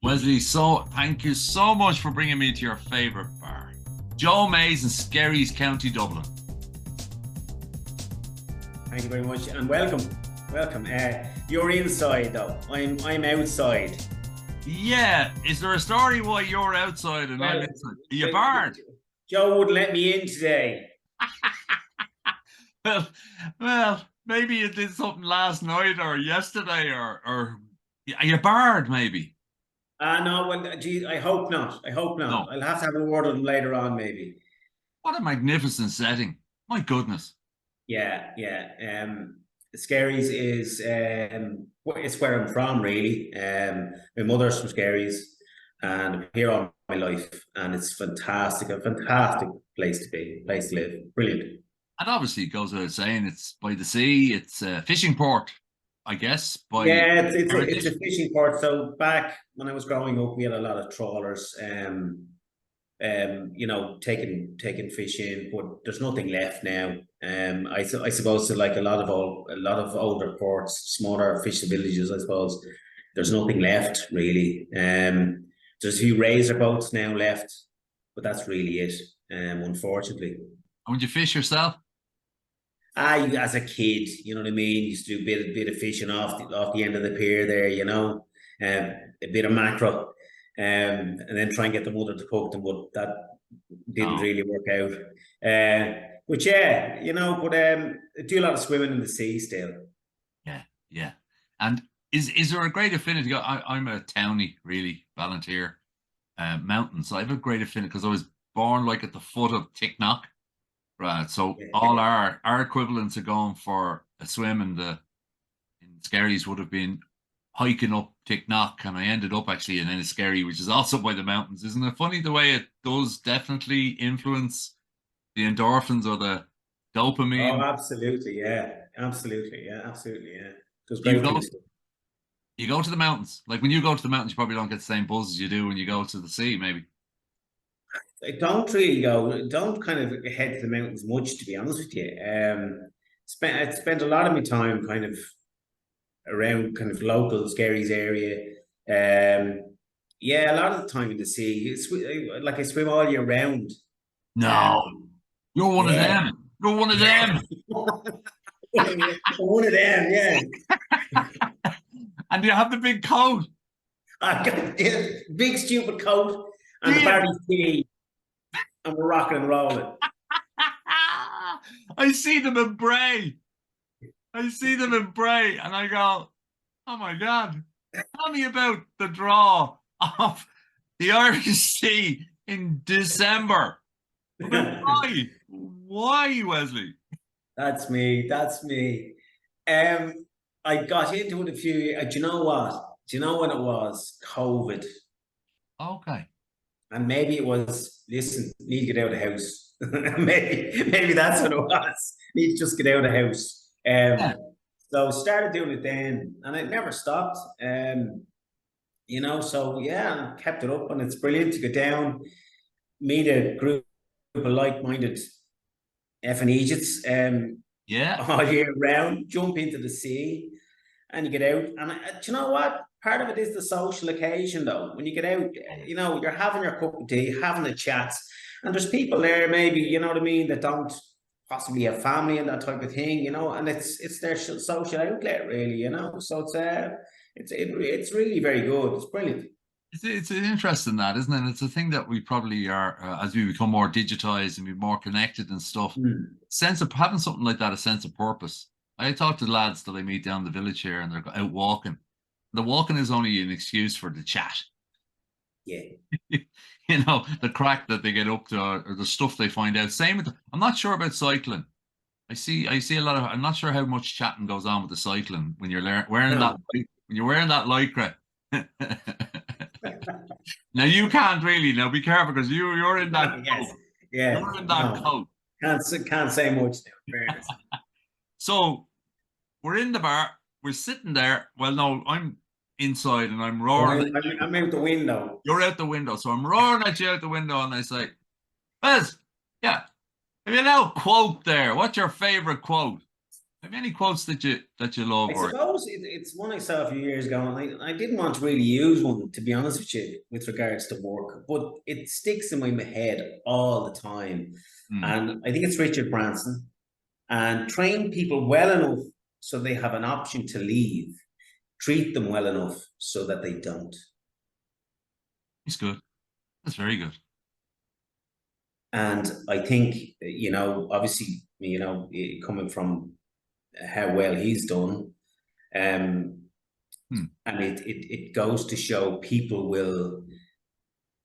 Wesley, so thank you so much for bringing me to your favourite bar, Joe Mays in Skerries, County Dublin. Thank you very much, and welcome, welcome. You're inside though. I'm outside. Yeah, is there a story why you're outside and I'm inside? Are you uh, barred? Joe wouldn't let me in today. well, well, maybe you did something last night or yesterday, or are you barred? Maybe. No, well, gee, I hope not. I hope No. not. I'll have to have a word with him later on, maybe. What a magnificent setting! My goodness. Yeah, yeah. Scaries is it's where I'm from, really. My mother's from Scaries, and I'm here all my life, and it's fantastic. A fantastic place to be, place to live. Brilliant. And obviously, it goes without saying, it's by the sea. It's a fishing port, I guess, by Yeah, it's a heritage. fishing port. So back when I was growing up, we had a lot of trawlers, taking fish in, but there's nothing left now. I suppose like a lot of older ports, smaller fishing villages, I suppose there's nothing left really. There's a few razor boats now left, but that's really it. Unfortunately. Would you fish yourself? As a kid, you know what I mean. Used to do a bit of fishing off the end of the pier there, a bit of mackerel, and then try and get the mother to cook them, but that didn't No. really work out. But yeah, I do a lot of swimming in the sea still. Yeah, yeah. And is there a great affinity? I'm a townie, really, Ballantyre mountains. So I have a great affinity because I was born like at the foot of Ticknock. Right. So Yeah, all our equivalents of going for a swim in Skerries would have been hiking up Ticknock, and I ended up actually in Enniskerry, which is also by the mountains. Isn't it funny the way it does definitely influence the endorphins or the oh, dopamine? absolutely, yeah, absolutely, yeah, absolutely, yeah. It was You great go things. you go to the mountains. Like when you go to the mountains, you probably don't get the same buzz as you do when you go to the sea, maybe. I don't really go, don't kind of head to the mountains much, to be honest with you. I spent a lot of my time kind of around kind of local Scaries area. Um, yeah, a lot of the time in the sea. Like I swim all year round. No, Um, you're one of yeah, them. You're one of yeah, them. one of them. Yeah, And you have the big coat. I got this big stupid coat Do and the you? Barbie tea, and we're rocking and rolling. I see them in Bray. I see them in Bray, and I go, "Oh my God, tell me about the draw of the Irish Sea in December." I mean, why? Why, Wesley? That's me. That's me. Um, I got into it a few. Do you know what? Do you know when it was? COVID. Okay. And maybe it was, listen, need to get out of the house. maybe that's what it was. Need to just get out of the house. Yeah. So started doing it then, and it never stopped. So yeah, kept it up, and it's brilliant to go down, meet a group of like-minded effing Egypts Yeah. all year round, jump into the sea, and you get out. And do you know what? Part of it is the social occasion, though. When you get out, you're having your cup of tea, having a chat, and there's people there, maybe, you know what I mean, that don't possibly have family and that type of thing, and it's their social outlet, really, So it's really very good. It's brilliant. It's interesting that, isn't it? It's a thing that we probably are, as we become more digitized and be more connected and stuff. Mm. Sense of having something like that, a sense of purpose. I talk to lads that I meet down the village here, and they're out walking. The walking is only an excuse for the chat. Yeah. The crack that they get up to, or the stuff they find out. Same with I'm not sure about cycling. I see a lot of. I'm not sure how much chatting goes on with the cycling when you're wearing that No. when you're wearing that lycra. Now you can't really. Now be careful because you're in that Yes. coat. Yeah. You're in that No. coat. Can't say much now, in fairness. So we're in the bar. We're sitting there. Well, no, I'm inside and I'm Oh, roaring. I'm out the window. You're out the window, so I'm roaring at you out the window, and I say, "Bez, yeah, have you no quote there? What's your favorite quote?" Have any quotes that you love? I Or suppose it's one I saw a few years ago, and I didn't want to really use one, to be honest with you, with regards to work, but it sticks in my head all the time. Hmm, And I think it's Richard Branson. And train people well enough so they have an option to leave. Treat them well enough so that they don't. he's good. That's very good. And I think, obviously, coming from how well he's done, um, Hmm. and it goes to show people will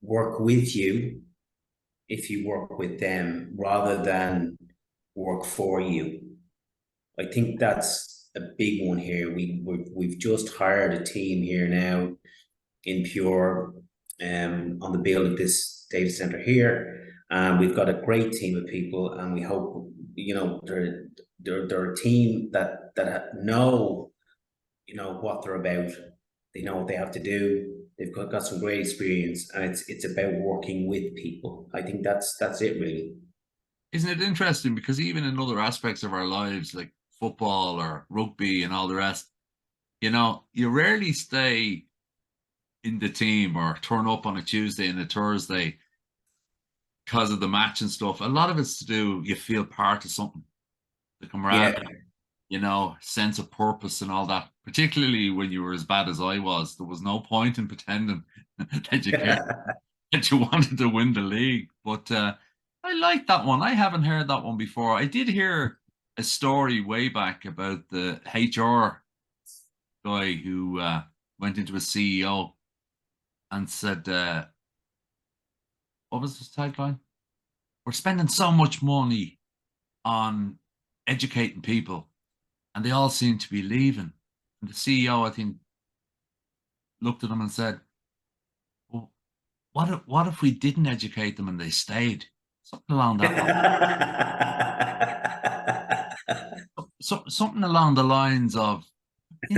work with you if you work with them rather than work for you. I think that's a big one here. We've just hired a team here now in Pure, on the build of this data center here, and we've got a great team of people, and we hope they're a team that know what they're about. They know what they have to do. They've got some great experience, and it's about working with people. I think that's it really. Isn't it interesting? Because even in other aspects of our lives, like football or rugby and all the rest, you rarely stay in the team or turn up on a Tuesday and a Thursday because of the match and stuff. A lot of it's to do, you feel part of something, the Yeah. camaraderie, sense of purpose and all that. Particularly when you were as bad as I was, there was no point in pretending that you cared, that you wanted to win the league. But I like that one. I haven't heard that one before. I did hear a story way back about the HR guy who went into a CEO and said, what was his tagline? We're spending so much money on educating people, and they all seem to be leaving. And the CEO, I think, looked at him and said, "Well, what if we didn't educate them and they stayed?" Something along that line. So something along the lines of, you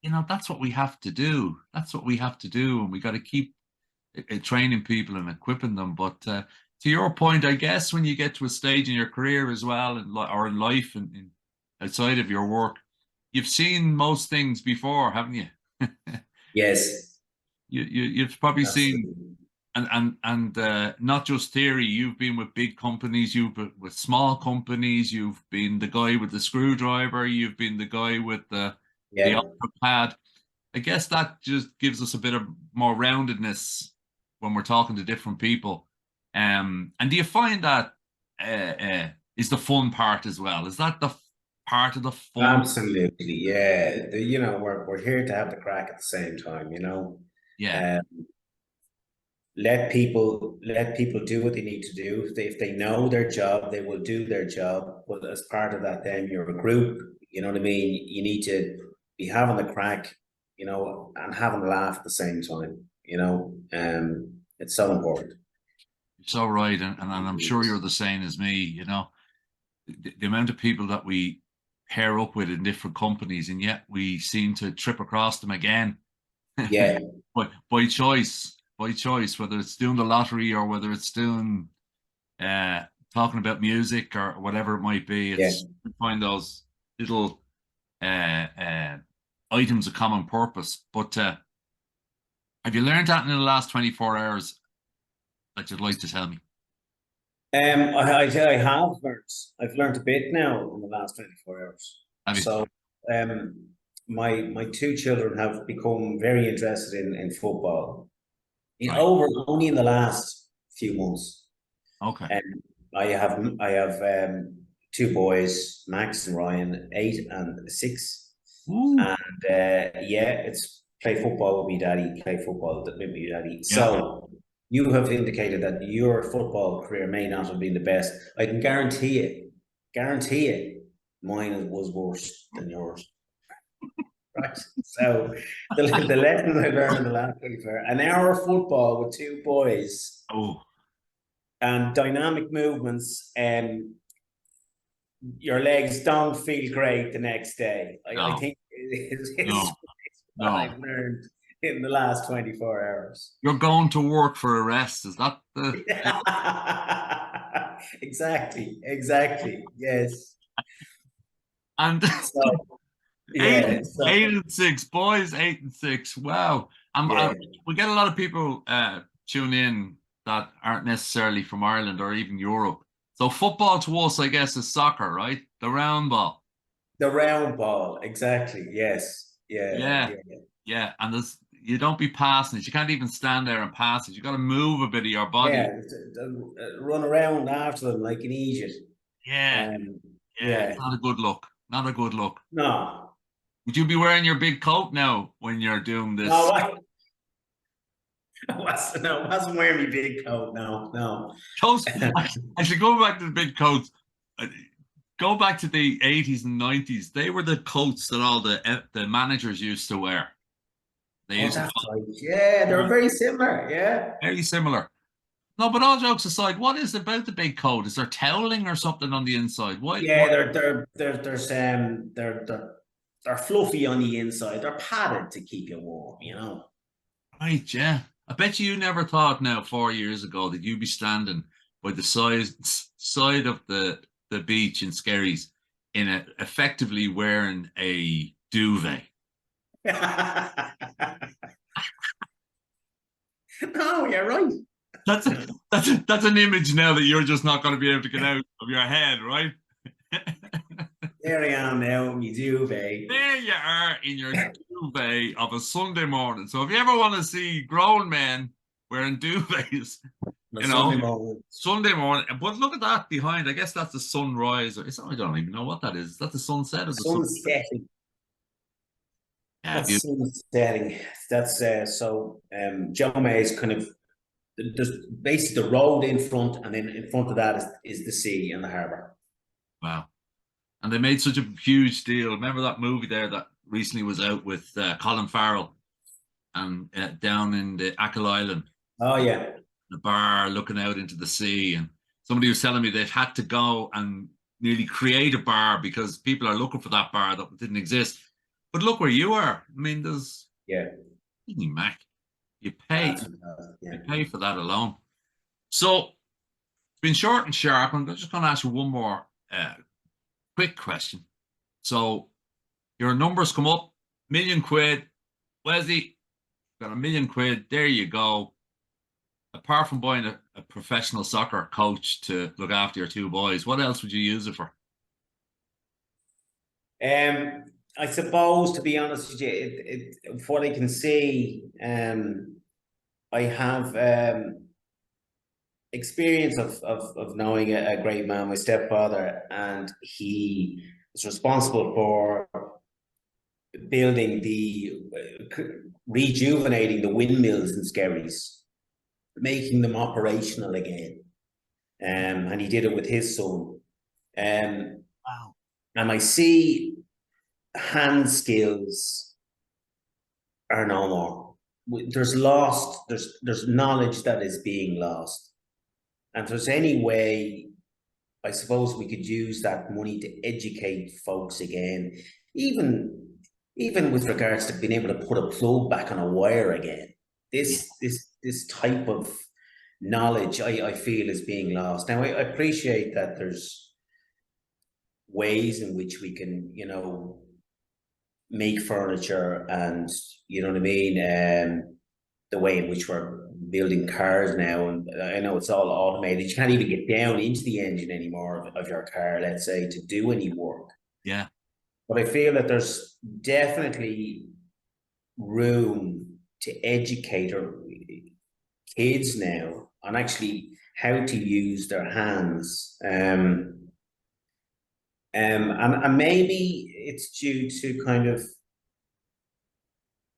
know, that's what we have to do. That's what we have to do, and we got to keep training people and equipping them. But to your point, I guess when you get to a stage in your career as well, or in life, and outside of your work, you've seen most things before, haven't you? Yes, You've probably seen, absolutely. and not just theory. You've been with big companies, you've been with small companies, you've been the guy with the screwdriver, you've been the guy with the Yeah. opera pad. I guess that just gives us a bit of more roundedness when we're talking to different people. And do you find that is the fun part as well? Is that the part of the fun? Absolutely, yeah. We're here to have the crack at the same time. Yeah, Uh, let people do what they need to do. If they know their job, they will do their job. But as part of that, then you're a group. You know what I mean? You need to be having the crack, and having a laugh at the same time. It's so important. you're so right, and I'm sure you're the same as me. The amount of people that we pair up with in different companies, and yet we seem to trip across them again Yeah, by choice, whether it's doing the lottery or whether it's doing uh, talking about music or whatever it might be. yeah. It's find those little items of common purpose. But have you learned that in the last 24 hours that you'd like to tell me? I have learned. I've learned a bit now in the last 24 hours. Have you? So, um, my two children have become very interested in football. Right. Over only in the last few months. Okay. I have two boys, Max and Ryan, 8 and 6, Ooh. and yeah, it's play football with me, daddy. Play football with me, daddy. Yeah. So you have indicated that your football career may not have been the best. I can guarantee it, mine was worse than yours. Right. So the lesson I learned in the last 24, an hour of football with two boys Oh and dynamic movements, your legs don't feel great the next day. I no, think it's no, what no. I've learned in the last 24 hours. You're going to work for a rest. Is that the? Exactly. Yes. And So eight, yeah, so 8-6, boys, 8-6. Wow. yeah. We get a lot of people tune in that aren't necessarily from Ireland or even Europe. So football to us, I guess, is soccer, right? The round ball. The round ball, exactly. Yes. Yeah, Yeah, yeah. yeah. And there's you don't be passing it. You can't even stand there and pass it. You got to move a bit of your body. Yeah, run around after them like an idiot. Yeah, yeah. It's Yeah. not a good look. Not a good look. No, Would you be wearing your big coat now when you're doing no, this? I wasn't wearing my big coat. No, no. Coats, actually, go back to the big coats. uh, Go back to the 80s and 90s. They were the coats that all the managers used to wear. They Oh, used to that's right. Yeah, they're very similar. Yeah. very similar. No, but all jokes aside, what is it about the big coat? Is there toweling or something on the inside? Why? Yeah, they're fluffy on the inside. They're padded to keep you warm, you know. Right, yeah. I bet you never thought now 4 years ago that you'd be standing by the side of the beach in Skerries in effectively wearing a duvet. No, you're right. That's that's an image now that you're just not going to be able to get out of your head, right? There I am now, me duvet. There you are in your duvet of a Sunday morning. So if you ever want to see grown men wearing duvets, On a you know, Sunday morning. Sunday morning. But look at that behind. I guess that's the sunrise. Or I don't even know what that is. Is that the sunset or the sun? Sun's setting. Yeah, That's beautiful. sun setting. That's Joe May's kind of there's basically the road in front, and then in front of that is the sea and the harbour. Wow. And they made such a huge deal. Remember that movie there that recently was out with Colin Farrell and down in the Achill Island, Oh yeah. the bar looking out into the sea. And somebody was telling me they've had to go and nearly create a bar because people are looking for that bar that didn't exist. But look where you are. I mean, there's Yeah. Mac. You pay, That's fantastic. you Yeah. pay for that alone. So it's been short and sharp. I'm just going to ask you one more quick question. So your numbers come up, £1,000,000. Wesley, got £1,000,000. There you go. Apart from buying a professional soccer coach to look after your two boys, what else would you use it for? I suppose, to be honest with you, what I can see, I have experience of knowing a great man, my stepfather, and he is responsible for building rejuvenating the windmills in Skerries, making them operational again. And he did it with his son. Wow. And I see hand skills are no more. There's knowledge that is being lost. And if there's any way, I suppose we could use that money to educate folks again, even with regards to being able to put a plug back on a wire again. This type of knowledge I feel is being lost. Now I appreciate that there's ways in which we can, make furniture, and you know what I mean, the way in which we're building cars now, and I know it's all automated. You can't even get down into the engine anymore of your car, let's say, to do any work. Yeah. But I feel that there's definitely room to educate our kids now on actually how to use their hands. And maybe it's due to kind of,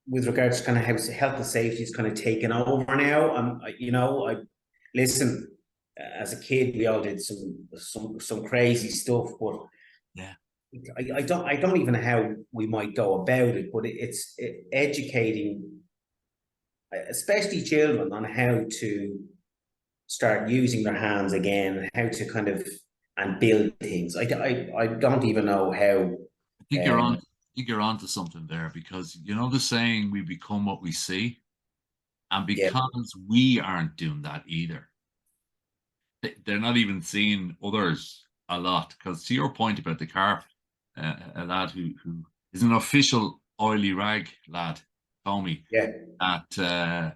with regards to kind of how health and safety is kind of taken over now. I listen. As a kid, we all did some crazy stuff, but Yeah. I don't even know how we might go about it. But it's educating, especially children, on how to start using their hands again, how to kind of and build things. I don't even know how. I think you're on. I think you're onto something there because you know the saying, "We become what we see," and Yeah, because we aren't doing that either, they're not even seeing others a lot. Because to your point about the car, a lad who is an official oily rag lad, told me that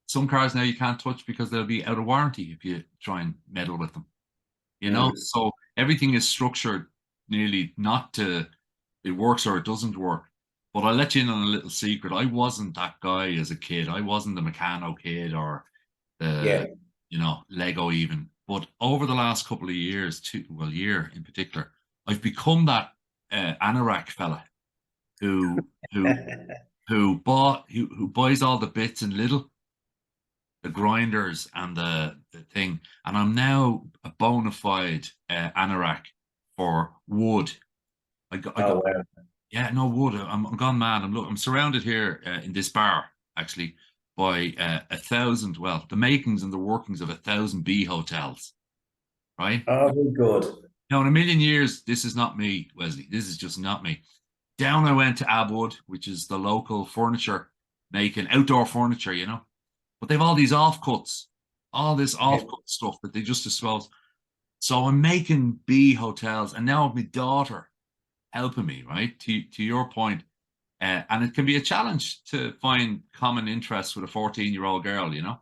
some cars now you can't touch because they'll be out of warranty if you try and meddle with them. You know, so everything is structured nearly not to it works or it doesn't work. But I'll let you in on a little secret. I wasn't that guy as a kid. I wasn't the Meccano kid or the Lego even. But over the last couple of years, year in particular, I've become that anorak fella who buys all the bits and little, the grinders and the thing. And I'm now a bona fide anorak for wood. Yeah, no wood. I'm gone mad. I'm surrounded here in this bar actually by 1,000. Well, the makings and the workings of 1,000 bee hotels, right? Oh, very good. Now, in a million years, this is not me, Wesley. This is just not me. Down I went to Abwood, which is the local furniture making outdoor furniture, you know. But they've all these offcuts, all this offcut stuff that they just dispose. So I'm making bee hotels, and now my daughter helping me, right? To your point, and it can be a challenge to find common interests with a 14-year-old girl, you know.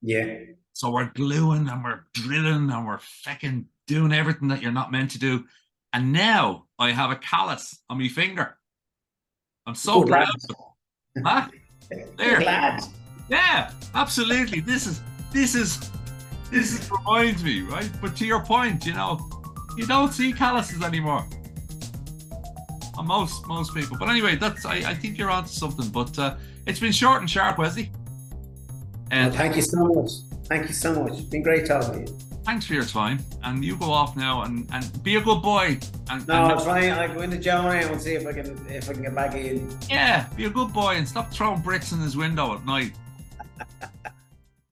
Yeah. So we're gluing and we're drilling and we're fucking doing everything that you're not meant to do. And now I have a callus on my finger. I'm so proud of it. Huh? There. Glad. Yeah, absolutely. This reminds me, right? But to your point, you know, you don't see calluses anymore. On most people. But anyway, I think you're onto something. But it's been short and sharp, Wesley. And thank you so much. Thank you so much. It's been great talking to you. Thanks for your time. And you go off now and be a good boy. I'll try. I'll go into Joe now and see if I can get back in. Yeah, be a good boy and stop throwing bricks in his window at night.